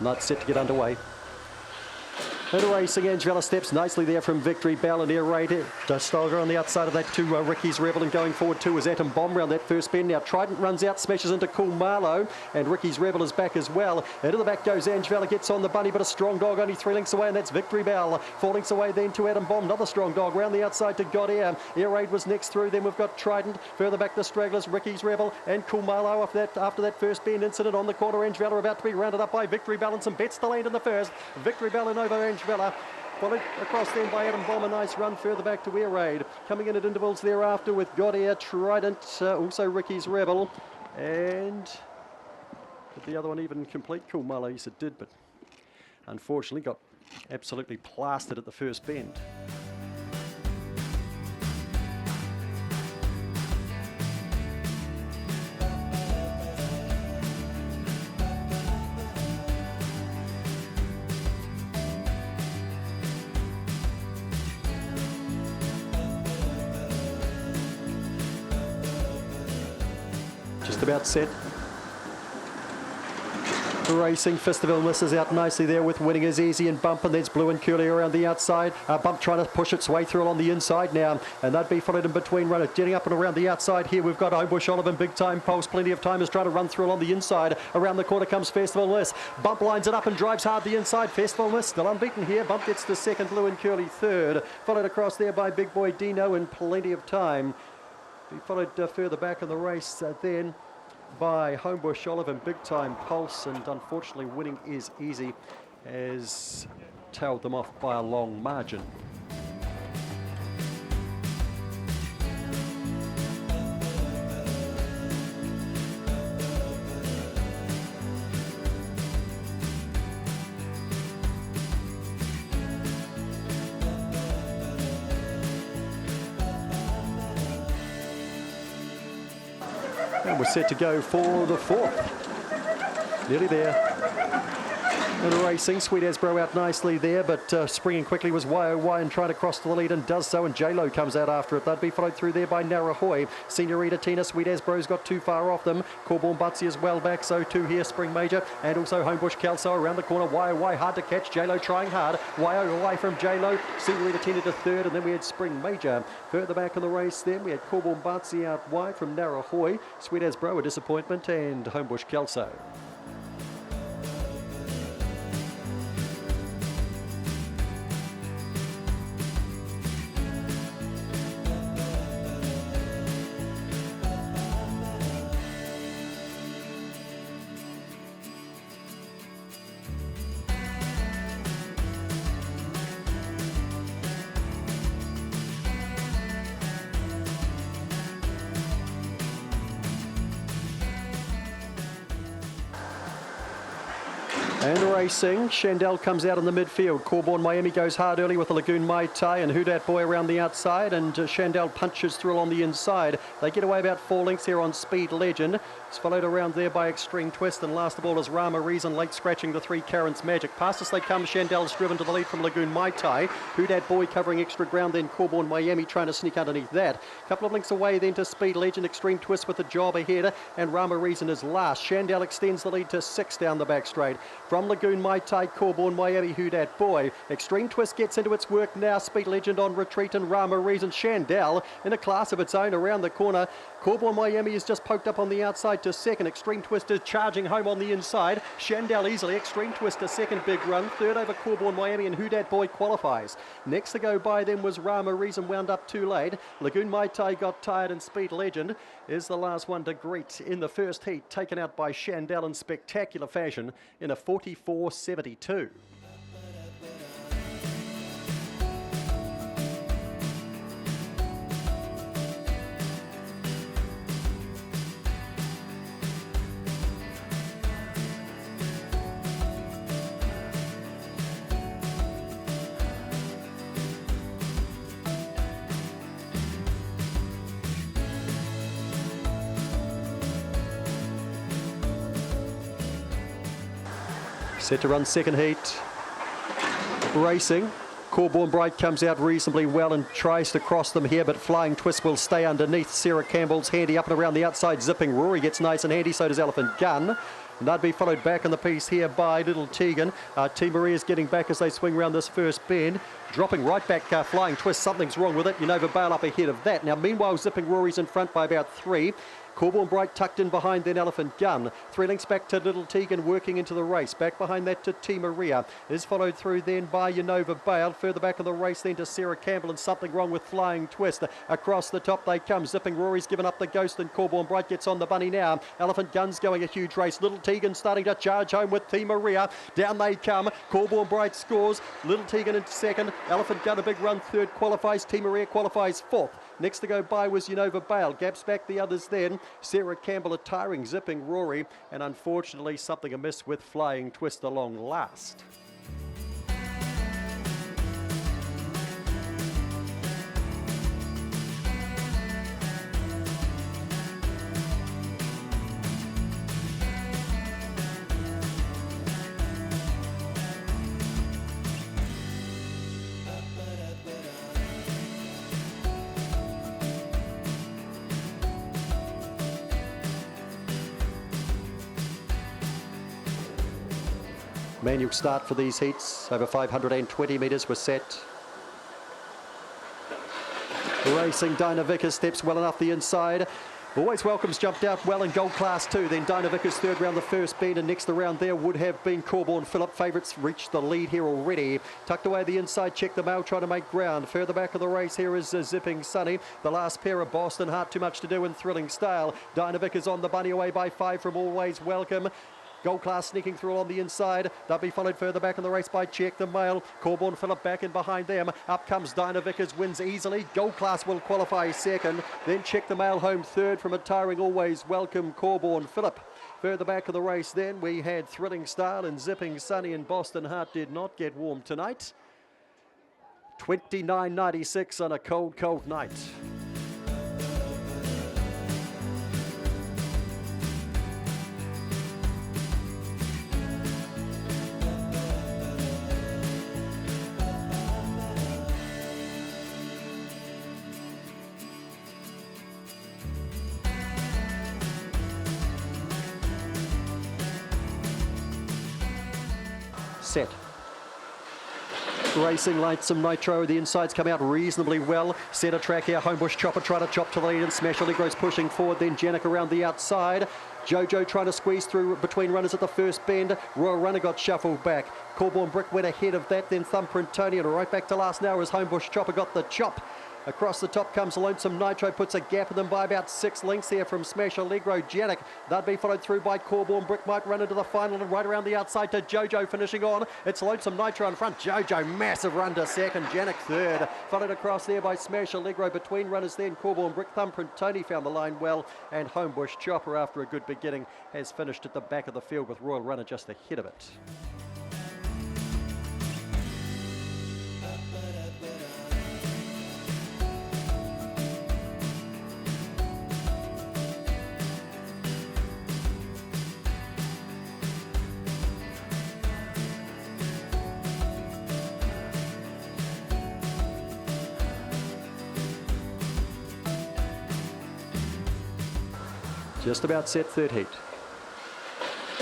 Not set to get underway. And racing, Angela steps nicely there from Victory Bell and Air Raid. Stolger on the outside of that to Ricky's Rebel, and going forward too is Atom Bomb round that first bend. Now Trident runs out, smashes into Cool Marlow, and Ricky's Rebel is back as well. Into the back goes Angela, gets on the bunny, but a strong dog only 3 lengths away, and that's Victory Bell. 4 lengths away then to Atom Bomb, another strong dog round the outside to God Air. Air Raid was next through, then we've got Trident. Further back the stragglers, Ricky's Rebel and Cool Marlow after that first bend incident on the corner. Angela about to be rounded up by Victory Bell, and some bets to land in the first. Victory Bell and over Angela. Followed across then by Atom Bomb, a nice run further back to Air Raid. Coming in at intervals thereafter with God Air, Trident, also Ricky's Rebel. And did the other one even complete? Cool Marlow, yes it did, but unfortunately got absolutely plastered at the first bend. Just about set. Racing Festival misses out nicely there with Winning Is Easy and Bump, and there's Blue and Curly around the outside. Bump trying to push its way through on the inside now, and that'd be followed in between runners. Getting up and around the outside here, we've got Homebush Olive and Big Time Pulse. Plenty of time is trying to run through on the inside. Around the corner comes Festival Miss. Bump lines it up and drives hard the inside. Festival Miss still unbeaten here. Bump gets to second, Blue and Curly third. Followed across there by Big Boy Dino in plenty of time. He followed further back in the race then by Homebush Olive and Big Time Pulse, and unfortunately Winning Is Easy has tailed them off by a long margin. And we're set to go for the fourth. Nearly there. And racing, Sweet As Bro out nicely there, but springing quickly was YOY and trying to cross to the lead and does so, and J-Lo comes out after it. That'd be followed through there by Narahoy. Senorita Tina, Sweet As Bro's got too far off them. Corborn Butsy is well back, so too here Spring Major, and also Homebush Kelso around the corner. YOY hard to catch, J-Lo trying hard. YOY from J-Lo, Senorita Tina to third, and then we had Spring Major. Further back in the race then, we had Corborn Butsy out wide from Narahoy. Sweet As Bro a disappointment, and Homebush Kelso. And racing, Shandell comes out in the midfield. Corborn Miami goes hard early with the Lagoon Mai Tai and Who Dat Boy around the outside, and Shandell punches through on the inside. They get away about 4 lengths here on Speed Legend. It's followed around there by Extreme Twist, and last of all is Rama Reason late scratching the 3 Karen's Magic. Past us they come, Shandell's driven to the lead from Lagoon Mai Tai. Who Dat Boy covering extra ground, then Corborn Miami trying to sneak underneath that. Couple of lengths away then to Speed Legend, Extreme Twist with the job ahead, and Rama Reason is last. Shandell extends the lead to 6 down the back straight. From Lagoon Mai Tai, Corborn Miami, Who Dat Boy. Extreme Twist gets into its work now. Speed Legend on retreat, and Rama Reason. Shandell in a class of its own around the corner. Corborn Miami is just poked up on the outside to second. Extreme Twist is charging home on the inside. Shandell easily. Extreme Twist a second big run. Third over Corborn Miami, and Who Dat Boy qualifies. Next to go by then was Rama Reason, wound up too late. Lagoon Mai Tai got tired, and Speed Legend is the last one to greet in the first heat, taken out by Shandell in spectacular fashion in a 44.72. Set to run second heat. Racing. Corborn Bright comes out reasonably well and tries to cross them here, but Flying Twist will stay underneath. Sarah Campbell's handy up and around the outside. Zipping Rory gets nice and handy, so does Elephant Gun. And they'd be followed back in the piece here by Little Tegan. Team Maria's getting back as they swing around this first bend. Dropping right back, Flying Twist. Something's wrong with it. Unova Bale up ahead of that. Now, meanwhile, Zipping Rory's in front by about 3. Corborn Bright tucked in behind, then Elephant Gun. 3 lengths back to Little Tegan working into the race. Back behind that to Team Maria. Is followed through then by Unova Bale. Further back in the race then to Sarah Campbell, and something wrong with Flying Twist. Across the top they come. Zipping Rory's given up the ghost, and Corborn Bright gets on the bunny now. Elephant Gun's going a huge race. Little Tegan starting to charge home with Team Maria. Down they come. Corborn Bright scores. Little Tegan in second. Elephant Gun a big run third, qualifies. Team Maria qualifies fourth. Next to go by was Unova Bale. Gaps back the others then. Sarah Campbell a tiring Zipping Rory, and unfortunately something amiss with Flying Twist along last. Manual start for these heats. Over 520 metres were set. Racing, Dinah Vickers steps well enough the inside. Always Welcome's jumped out well in Gold Class 2. Then Dinah Vickers third round the first bend, and next around there would have been Corborn Phillip. Favourites reached the lead here already. Tucked away the inside, Check the Mail trying to make ground. Further back of the race here is Zipping Sunny. The last pair of Boston Heart, Too Much to Do, and Thrilling Style. Dinah Vickers on the bunny away by 5 from Always Welcome. Gold Class sneaking through on the inside. They'll be followed further back in the race by Check the Mail. Corborn Phillip back in behind them. Up comes Dinah Vickers, wins easily. Gold Class will qualify second. Then Check the Mail home third from a tiring Always Welcome Corborn Phillip. Further back of the race then we had Thrilling Style and Zipping Sunny, and Boston Heart did not get warm tonight. 29.96 on a cold, cold night. Set. Racing Light, some Nitro. The insides come out reasonably well. Centre track here. Homebush Chopper trying to chop to the lead, and Smash Allegro's pushing forward. Then Janik around the outside. Jojo trying to squeeze through between runners at the first bend. Royal Runner got shuffled back. Corborn Brick went ahead of that. Then Thumbprint Tony, and right back to last now as Homebush Chopper got the chop. Across the top comes Lonesome Nitro, puts a gap in them by about 6 lengths here from Smash Allegro. Janik, they'll be followed through by Corborn Brick, might run into the final, and right around the outside to Jojo finishing on. It's Lonesome Nitro in front. Jojo, massive run to second. Janik third. Followed across there by Smash Allegro. Between runners then Corborn Brick. Thumbprint Tony found the line well, and Homebush Chopper, after a good beginning, has finished at the back of the field with Royal Runner just ahead of it. Just about set third heat.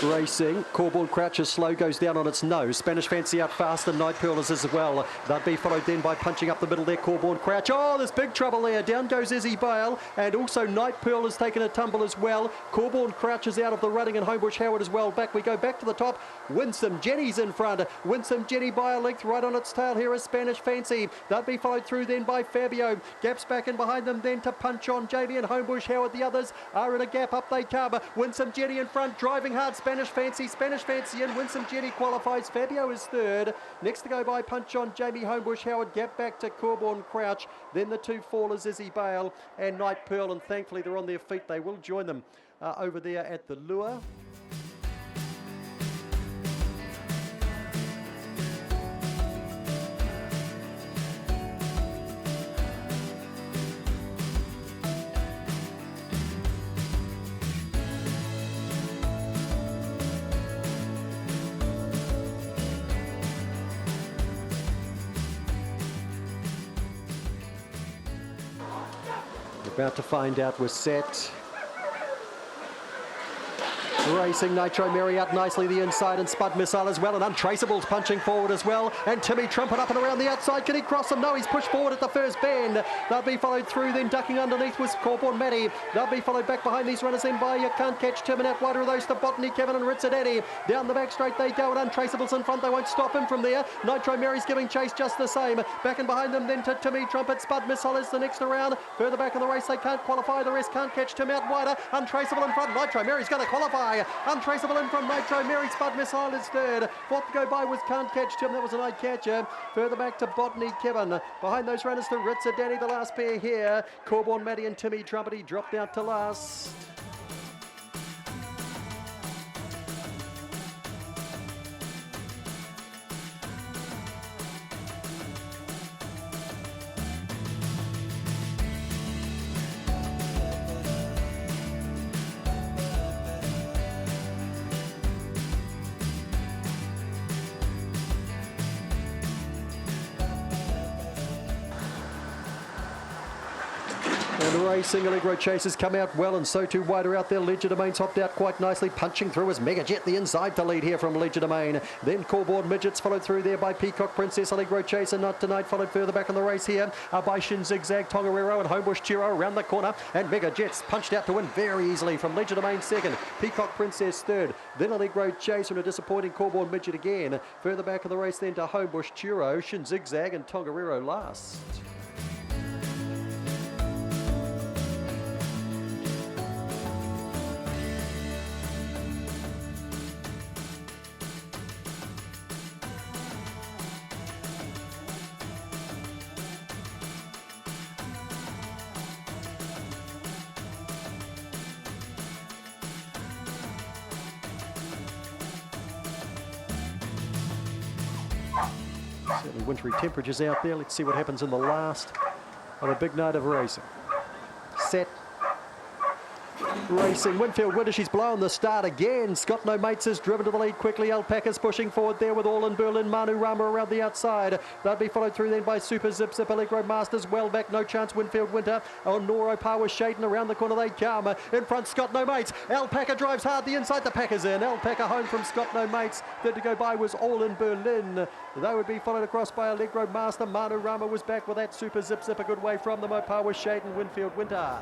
Racing, Corborn Crouch is slow, goes down on its nose. Spanish Fancy out fast, and Night Pearl is as well. They'll be followed then by punching up the middle there, Corborn Crouch. Oh, there's big trouble there. Down goes Izzy Bale, and also Night Pearl has taken a tumble as well. Corborn Crouch is out of the running, and Homebush Howard as well. Back we go, back to the top. Winsome Jenny's in front. Winsome Jenny by a length, right on its tail here is Spanish Fancy. They'll be followed through then by Fabio. Gaps back in behind them then to Punch on Jamie and Homebush Howard. The others are in a gap, up they come. Winsome Jenny in front, driving hard. Spanish Fancy and Winsome Jenny qualifies. Fabio is third. Next to go by Punch on Jamie, Homebush Howard. Gap back to Corborn Crouch. Then the two fallers, Izzy Bale and Night Pearl, and thankfully they're on their feet. They will join them over there at the lure. About to find out with set. Racing Nitro Mary out nicely the inside, and Spud Missile as well, and Untraceable's punching forward as well, and Timmy Trumpet up and around the outside. Can he cross them? No, he's pushed forward at the first bend. They'll be followed through, then ducking underneath was Corborn Matty. They'll be followed back behind these runners then by You Can't Catch Tim, and out wider of those to Botany, Kevin and Ritzadetti. Down the back straight they go, and Untraceable's in front. They won't stop him from there. Nitro Mary's giving chase just the same. Back and behind them then to Timmy Trumpet. Spud Missile is the next around. Further back in the race they can't qualify. The rest Can't Catch Tim out wider. Untraceable in front. Nitro Mary's going to qualify. Untraceable in from Nitro Mary. Spud Missile is third. Fourth to go by was Can't Catch Tim. That was an eye catcher. Further back to Botany, Kevin. Behind those runners to Ritzadetti, the last pair here. Corborn Matty and Timmy Trumpet. He dropped out to last. And Racing Allegro Chasers come out well, and so too wider out there. Ledger Domain's hopped out quite nicely, punching through as Mega Jet the inside to lead here from Ledger Domain. Then Corborn Midgets followed through there by Peacock Princess. Allegro Chaser Not Tonight followed further back in the race here by Shin Zigzag, Tongariro and Homebush Chiro around the corner. And Mega Jets punched out to win very easily from Ledger Domain second. Peacock Princess third. Then Allegro Chaser and a disappointing Corborn Midget again. Further back in the race then to Homebush Chiro, Shin Zigzag and Tongariro last. Certainly wintry temperatures out there. Let's see what happens in the last of a big night of racing. Set. Racing Winfield Winter, she's blown the start again. Scott No Mates is driven to the lead quickly. Alpaca's pushing forward there with All in Berlin. Manu Rama around the outside. They'll be followed through then by Super Zip Zip. Allegro Masters well back. No Chance Winfield Winter. On Noro Power Shaden around the corner they come. In front Scott No Mates. Alpaca drives hard the inside. The Packers in. Alpaca home from Scott No Mates. Third to go by was All in Berlin. They would be followed across by Allegro Master. Manu Rama was back with that Super Zip Zip a good way from them. Power Shaden Winfield Winter.